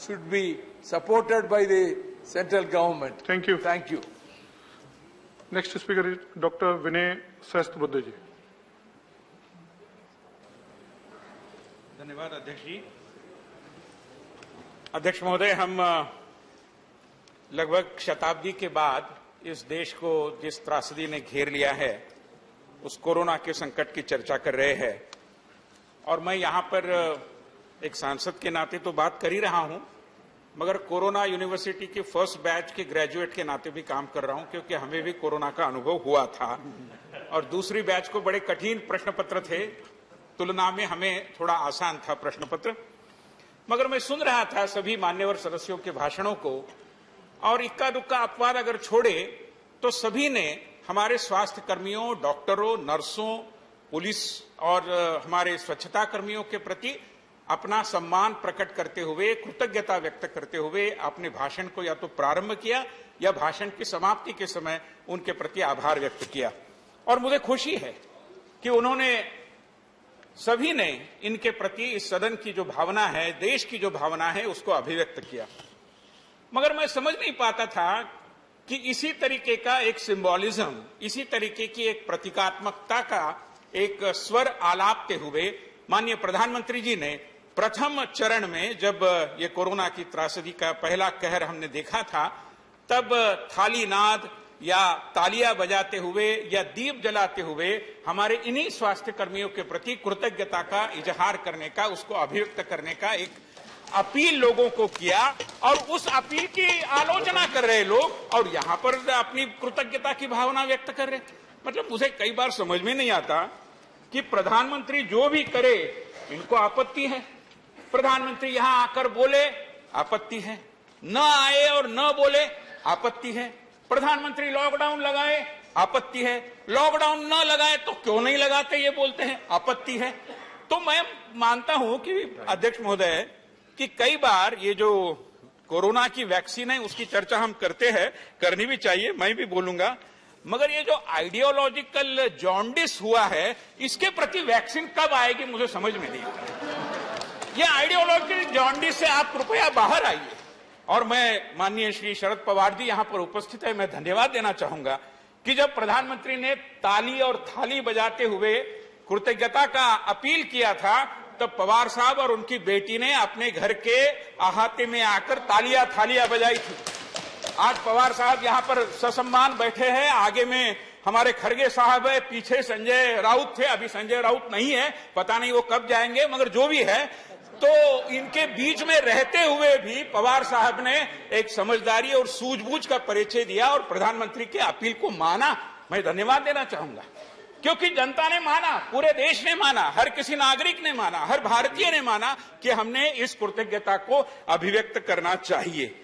should be supported by the central government. Thank you. Thank you. Next speaker is Dr. Vinay Sahasrabudhe ji. धन्यवाद अध्यक्ष जी। अध्यक्ष महोदय, हम लगभग शताब्दी के बाद इस देश को जिस त्रासदी ने घेर लिया है उस कोरोना के संकट की चर्चा कर रहे हैं, और मैं यहां पर एक सांसद के नाते तो बात कर ही रहा हूं, मगर कोरोना यूनिवर्सिटी के फर्स्ट बैच के ग्रेजुएट के नाते भी काम कर रहा हूं, क्योंकि हमें भी कोरोना का अनुभव हुआ था और दूसरी बैच को बड़े कठिन प्रश्न पत्र थे, तुलना में हमें थोड़ा आसान था प्रश्न पत्र। मगर मैं सुन रहा था सभी मान्यवर सदस्यों के भाषणों को, और इक्का दुक्का अपवाद अगर छोड़े तो सभी ने हमारे स्वास्थ्य कर्मियों, डॉक्टरों, नर्सों, पुलिस और हमारे स्वच्छता कर्मियों के प्रति अपना सम्मान प्रकट करते हुए, कृतज्ञता व्यक्त करते हुए अपने भाषण को या तो प्रारंभ किया या भाषण की समाप्ति के समय उनके प्रति आभार व्यक्त किया। और मुझे खुशी है कि उन्होंने सभी ने इनके प्रति इस सदन की जो भावना है, देश की जो भावना है, उसको अभिव्यक्त किया। मगर मैं समझ नहीं पाता था कि इसी तरीके का एक सिंबॉलिज्म, इसी तरीके की एक प्रतीकात्मकता का एक स्वर आलापते हुए माननीय प्रधानमंत्री जी ने प्रथम चरण में, जब ये कोरोना की त्रासदी का पहला कहर हमने देखा था, तब थाली नाद या तालियां बजाते हुए या दीप जलाते हुए हमारे इन्हीं स्वास्थ्य कर्मियों के प्रति कृतज्ञता का इजहार करने का, उसको अभिव्यक्त करने का एक अपील लोगों को किया, और उस अपील की आलोचना कर रहे लोग और यहां पर अपनी कृतज्ञता की भावना व्यक्त कर रहे। मतलब मुझे कई बार समझ में नहीं आता कि प्रधानमंत्री जो भी करे इनको आपत्ति है, प्रधानमंत्री यहां आकर बोले आपत्ति है, न आए और न बोले आपत्ति है, प्रधानमंत्री लॉकडाउन लगाए आपत्ति है, लॉकडाउन न लगाए तो क्यों नहीं लगाते ये बोलते हैं आपत्ति है। तो मैं मानता हूं कि अध्यक्ष महोदय कि कई बार ये जो कोरोना की वैक्सीन है उसकी चर्चा हम करते हैं, करनी भी चाहिए, मैं भी बोलूंगा, मगर ये जो आइडियोलॉजिकल जॉन्डिस हुआ है इसके प्रति वैक्सीन कब आएगी मुझे समझ में नहीं आता। ये आइडियोलॉजिकल जॉन्डिस से आप कृपया बाहर आइए। और मैं माननीय श्री शरद पवार जी यहां पर उपस्थित है, मैं धन्यवाद देना चाहूंगा कि जब प्रधानमंत्री ने ताली और थाली बजाते हुए कृतज्ञता का अपील किया था, तब पवार साहब और उनकी बेटी ने अपने घर के अहाते में आकर तालियां थालियां बजाई थी। आज पवार साहब यहां पर ससम्मान बैठे हैं, आगे में हमारे खड़गे साहब है, पीछे संजय राउत थे, अभी संजय राउत नहीं है, पता नहीं वो कब जाएंगे, मगर जो भी है, तो इनके बीच में रहते हुए भी पवार साहब ने एक समझदारी और सूझबूझ का परिचय दिया और प्रधानमंत्री के अपील को माना। मैं धन्यवाद देना चाहूंगा, क्योंकि जनता ने माना, पूरे देश ने माना, हर किसी नागरिक ने माना, हर भारतीय ने माना कि हमने इस कृतज्ञता को अभिव्यक्त करना चाहिए।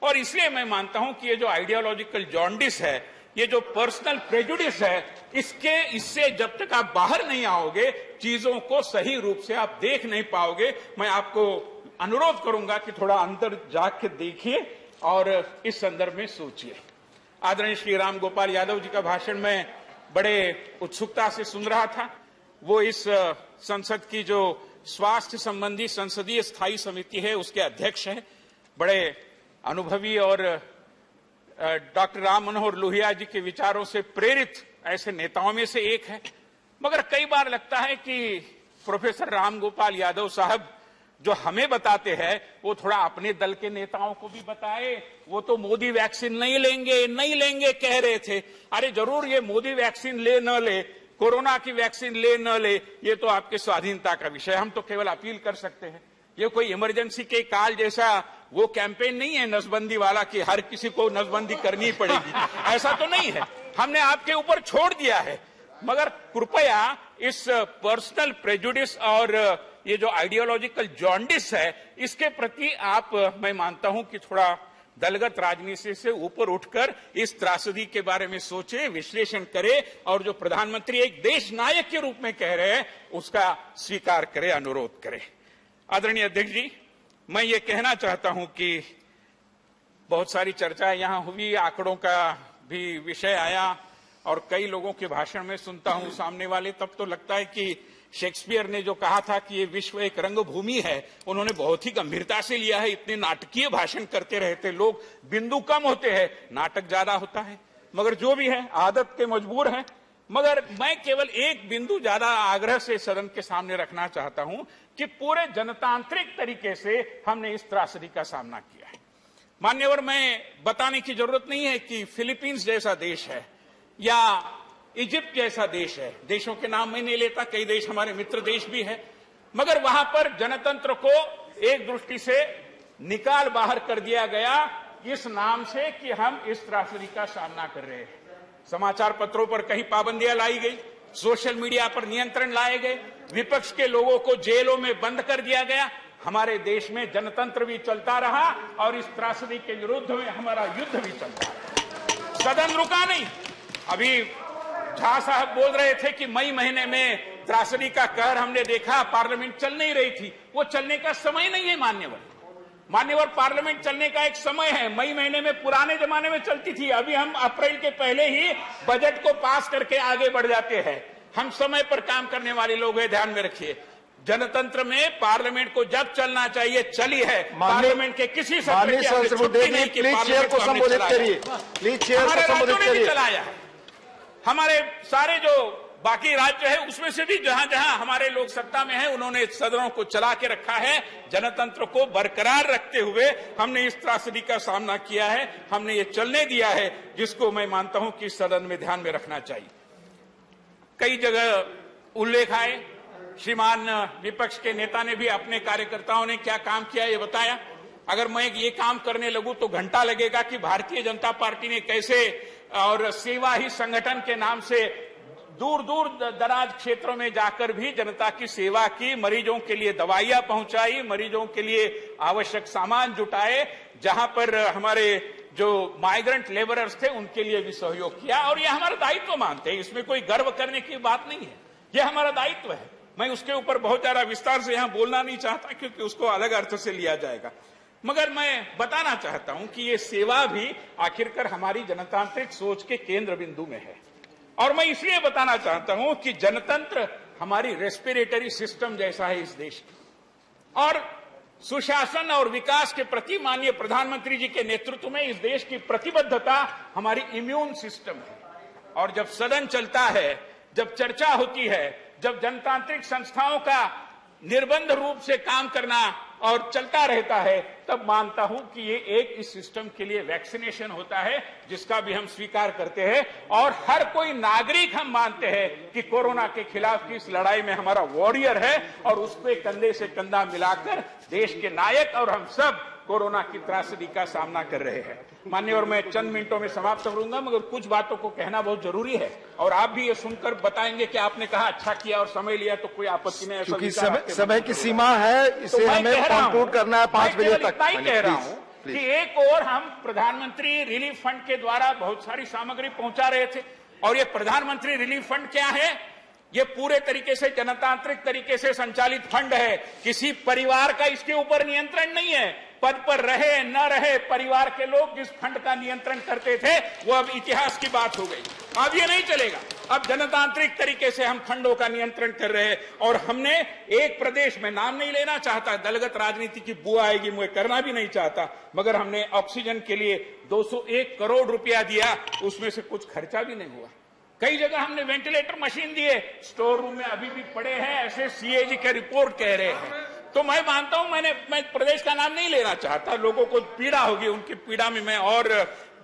और इसलिए मैं मानता हूं कि ये जो आइडियोलॉजिकल जॉन्डिस है, ये जो पर्सनल प्रेजुडिस है, इससे जब तक आप बाहर नहीं आओगे, चीजों को सही रूप से आप देख नहीं पाओगे। मैं आपको अनुरोध करूंगा कि थोड़ा अंदर जाके देखिए और इस संदर्भ में सोचिए। आदरणीय श्री राम गोपाल यादव जी का भाषण में बड़े उत्सुकता से सुन रहा था। वो इस संसद की जो स्वास्थ्य संबंधी संसदीय स्थायी समिति है उसके अध्यक्ष हैं, बड़े अनुभवी और डॉक्टर राम मनोहर लोहिया जी के विचारों से प्रेरित ऐसे नेताओं में से एक है। मगर कई बार लगता है कि प्रोफेसर राम गोपाल यादव साहब जो हमें बताते हैं वो थोड़ा अपने दल के नेताओं को भी बताए। वो तो मोदी वैक्सीन नहीं लेंगे कह रहे थे। अरे जरूर, ये मोदी वैक्सीन ले न ले, कोरोना की वैक्सीन ले न ले, ये तो आपके स्वाधीनता का विषय, हम तो केवल अपील कर सकते हैं। ये कोई इमरजेंसी के काल जैसा वो कैंपेन नहीं है नसबंदी वाला कि हर किसी को नसबंदी करनी पड़ेगी, ऐसा तो नहीं है, हमने आपके ऊपर छोड़ दिया है। मगर कृपया इस पर्सनल प्रेजुडिस और ये जो आइडियोलॉजिकल जॉन्डिस है इसके प्रति आप, मैं मानता हूं कि थोड़ा दलगत राजनीति से ऊपर उठकर इस त्रासदी के बारे में सोचे, विश्लेषण करे और जो प्रधानमंत्री एक देश नायक के रूप में कह रहे हैं उसका स्वीकार करे, अनुरोध करे। आदरणीय अध्यक्ष जी, मैं ये कहना चाहता हूं कि बहुत सारी चर्चा यहां हुई, आंकड़ों का भी विषय आया और कई लोगों के भाषण में सुनता हूं सामने वाले, तब तो लगता है कि शेक्सपियर ने जो कहा था कि ये विश्व एक रंगभूमि है, उन्होंने बहुत ही गंभीरता से लिया है। इतने नाटकीय भाषण करते रहते लोग, बिंदु कम होते हैं, नाटक ज्यादा होता है। मगर जो भी है, आदत के मजबूर हैं। मगर मैं केवल एक बिंदु ज्यादा आग्रह से सदन के सामने रखना चाहता हूं कि पूरे जनतांत्रिक तरीके से हमने इस त्रासदी का सामना किया है। मान्यवर, मैं बताने की जरूरत नहीं है कि फिलीपींस जैसा देश है या इजिप्ट जैसा देश है, देशों के नाम मैं नहीं लेता, कई देश हमारे मित्र देश भी है, मगर वहां पर जनतंत्र को एक दृष्टि से निकाल बाहर कर दिया गया इस नाम से कि हम इस त्रासदी का सामना कर रहे हैं। समाचार पत्रों पर कहीं पाबंदियां लाई गई, सोशल मीडिया पर नियंत्रण लाए गए, विपक्ष के लोगों को जेलों में बंद कर दिया गया। हमारे देश में जनतंत्र भी चलता रहा और इस त्रासदी के विरुद्ध में हमारा युद्ध भी चलता रहा। सदन रुका नहीं। अभी झा साहब बोल रहे थे कि मई महीने में त्रासदी का कहर हमने देखा, पार्लियामेंट चल नहीं रही थी। वो चलने का समय नहीं है मान्यवर, पार्लियामेंट चलने का एक समय है। मई महीने में पुराने जमाने में चलती थी, अभी हम अप्रैल के पहले ही बजट को पास करके आगे बढ़ जाते हैं। हम समय पर काम करने वाले लोग हैं, ध्यान में रखिए। जनतंत्र में पार्लियामेंट को जब चलना चाहिए चली है। पार्लियामेंट के किसी सत्र की हमने छुट्टी नहीं की, पार्लियामेंट को संबोधित करिए। हमारे राज्यों ने भी चलाया है, हमारे सारे जो बाकी राज्य है उसमें से भी जहां जहां हमारे लोग सत्ता में हैं, उन्होंने सदनों को चला के रखा है। जनतंत्र को बरकरार रखते हुए हमने इस त्रासदी का सामना किया है, हमने ये चलने दिया है, जिसको मैं मानता हूं कि सदन में ध्यान में रखना चाहिए। कई जगह उल्लेख आए, श्रीमान विपक्ष के नेता ने भी अपने कार्यकर्ताओं ने क्या काम किया ये बताया। अगर मैं ये काम करने लगूं तो घंटा लगेगा कि भारतीय जनता पार्टी ने कैसे और सेवा ही संगठन के नाम से दूर दूर दराज क्षेत्रों में जाकर भी जनता की सेवा की, मरीजों के लिए दवाइयां पहुंचाई, मरीजों के लिए आवश्यक सामान जुटाए, जहां पर हमारे जो माइग्रेंट लेबरर्स थे उनके लिए भी सहयोग किया। और ये हमारा दायित्व मानते हैं, इसमें कोई गर्व करने की बात नहीं है, ये हमारा दायित्व है। मैं उसके ऊपर बहुत ज्यादा विस्तार से यहां बोलना नहीं चाहता क्योंकि उसको अलग अर्थ से लिया जाएगा, मगर मैं बताना चाहता हूं कि ये सेवा भी आखिरकार हमारी जनतांत्रिक सोच के केंद्र बिंदु में है। और मैं इसलिए बताना चाहता हूं कि जनतंत्र हमारी रेस्पिरेटरी सिस्टम जैसा है इस देश की, और सुशासन और विकास के प्रति माननीय प्रधानमंत्री जी के नेतृत्व में इस देश की प्रतिबद्धता हमारी इम्यून सिस्टम है। और जब सदन चलता है, जब चर्चा होती है, जब जनतांत्रिक संस्थाओं का निर्बंध रूप से काम करना और चलता रहता है, तब मानता हूं कि ये एक इस सिस्टम के लिए वैक्सीनेशन होता है, जिसका भी हम स्वीकार करते हैं। और हर कोई नागरिक हम मानते हैं कि कोरोना के खिलाफ की इस लड़ाई में हमारा वॉरियर है, और उस पे कंधे से कंधा मिलाकर देश के नायक और हम सब कोरोना की त्रासदी का सामना कर रहे हैं। माननीय, और मैं चंद मिनटों में समाप्त करूंगा, मगर कुछ बातों को कहना बहुत जरूरी है, और आप भी ये सुनकर बताएंगे कि आपने कहा अच्छा किया और समय लिया, तो कोई आपत्ति नहीं। क्योंकि समय की सीमा है, इसे हमें कंक्लूड करना है 5 बजे तक। मैं कह रहा हूं कि एक और हम प्रधानमंत्री रिलीफ फंड के द्वारा बहुत सारी सामग्री पहुंचा रहे थे, और ये प्रधानमंत्री रिलीफ फंड क्या है? ये पूरे तरीके से जनतांत्रिक तरीके से संचालित फंड है। किसी परिवार का इसके ऊपर नियंत्रण नहीं है। पद पर रहे न रहे, परिवार के लोग जिस फंड का नियंत्रण करते थे वो अब इतिहास की बात हो गई। अब ये नहीं चलेगा। अब जनतांत्रिक तरीके से हम फंडों का नियंत्रण कर रहे हैं, और हमने एक प्रदेश में, नाम नहीं लेना चाहता, दलगत राजनीति की बू आएगी, मैं करना भी नहीं चाहता, मगर हमने ऑक्सीजन के लिए 201 करोड़ रुपया दिया, उसमें से कुछ खर्चा भी नहीं हुआ। कई जगह हमने वेंटिलेटर मशीन दिए, स्टोर रूम में अभी भी पड़े हैं, ऐसे सीएजी के रिपोर्ट कह रहे हैं। तो मैं मानता हूं, मैं प्रदेश का नाम नहीं लेना चाहता, लोगों को पीड़ा होगी, उनकी पीड़ा में मैं और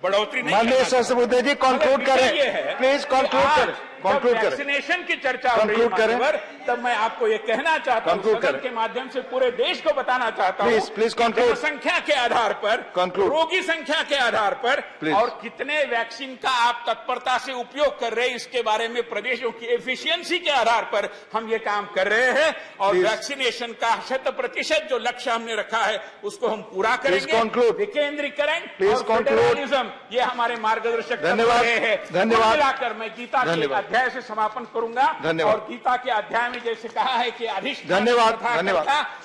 बढ़ोतरी नहीं। माननीय सहस्त्रबुद्धे जी कंक्लूड करें, प्लीज कंक्लूड करें, कंक्लूड करें। वैक्सीनेशन की चर्चा हो रही है, तब मैं आपको ये कहना चाहता हूं, सदन के माध्यम से पूरे देश को बताना चाहता हूं, प्लीज कंक्लूड। संख्या के आधार पर, रोगी संख्या के आधार पर, और कितने वैक्सीन का आप तत्परता से उपयोग कर रहे हैं, इसके बारे में प्रदेशों की एफिशिएंसी के आधार पर हम ये काम कर रहे हैं। और वैक्सीनेशन का 100% जो लक्ष्य हमने रखा है उसको हम पूरा करेंगे। विकेंद्रीकरण और फेडरलिज्म, ये हमारे मार्गदर्शक रहे हैं। धन्यवाद। मिलाकर मैं गीता के अध्याय से समापन करूंगा, और गीता के अध्याय में जैसे कहा है कि धन्यवाद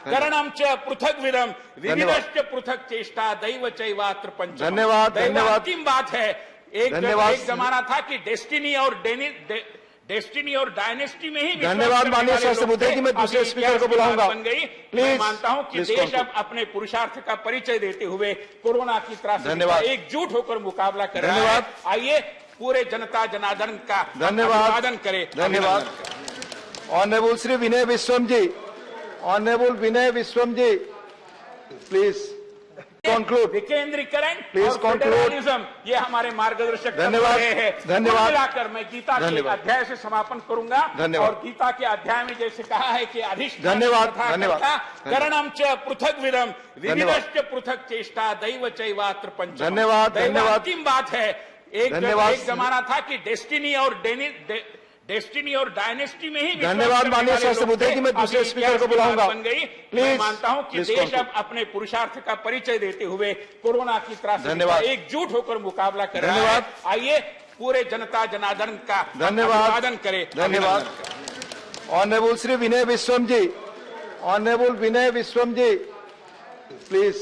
करणम च पृथक विदम विविधश्च पृथक चेष्टा दैव चैवात्र पंचम। धन्यवाद। अंतिम बात है, धन्यवाद। एक जमाना था कि डेस्टिनी और डायनेस्टी में ही विश्वास धन्यवाद करने माननीय वाले सहस्त्र लोग बुद्धे जी, थे। मैं दूसरे अभी स्पीकर को इतिहास की बुलाऊंगा। बात बन गई। प्लीज, मैं मानता हूं कि प्लीज देश conclude। अब अपने पुरुषार्थ का परिचय देते हुए कोरोना की त्रासदी का धन्यवाद। एकजुट होकर मुकाबला कर रहा है। धन्यवाद। आइए पूरे जनता जनार्दन का धन्यवाद। अभिवादन करें। धन्यवाद। अभिनंदन करें। Honourable Shri Binoy Viswam ji, honourable Binoy Viswam ji, please conclude. विकेंद्रीकरण Please और conclude। फेडरलिज्म ये हमारे मार्गदर्शक धन्यवाद। रहे हैं। धन्यवाद। कुल मिलाकर मैं गीता के धन्यवाद। अध्याय से समापन करूंगा। धन्यवाद। और गीता के अध्याय में जैसे कहा है कि अधिष्ठान धन्यवाद। तथा धन्यवाद। कर्ता, करणम च पृथक विदम धन्यवाद। विविधश्च पृथक चेष्टा दैव चैवात्र पंचम। धन्यवाद। दैव धन्यवाद। अंतिम बात है। धन्यवाद। एक जमाना था कि डेस्टिनी और डायनेस्टी में ही विश्वास धन्यवाद करने माननीय वाले सहस्त्र लोग बुद्धे थे। जी, मैं दूसरे अभी स्पीकर इतिहास को की बात बुलाऊंगा। बन गई। प्लीज, मैं मानता हूं कि प्लीज देश conclude। अब अपने पुरुषार्थ का परिचय देते हुए कोरोना की त्रासदी का धन्यवाद। एकजुट होकर मुकाबला कर रहा है। धन्यवाद। आइए पूरे जनता जनार्दन का धन्यवाद। अभिवादन करें। धन्यवाद। अभिनंदन करें। Honourable Shri Binoy Viswam ji, honourable Binoy Viswam ji, please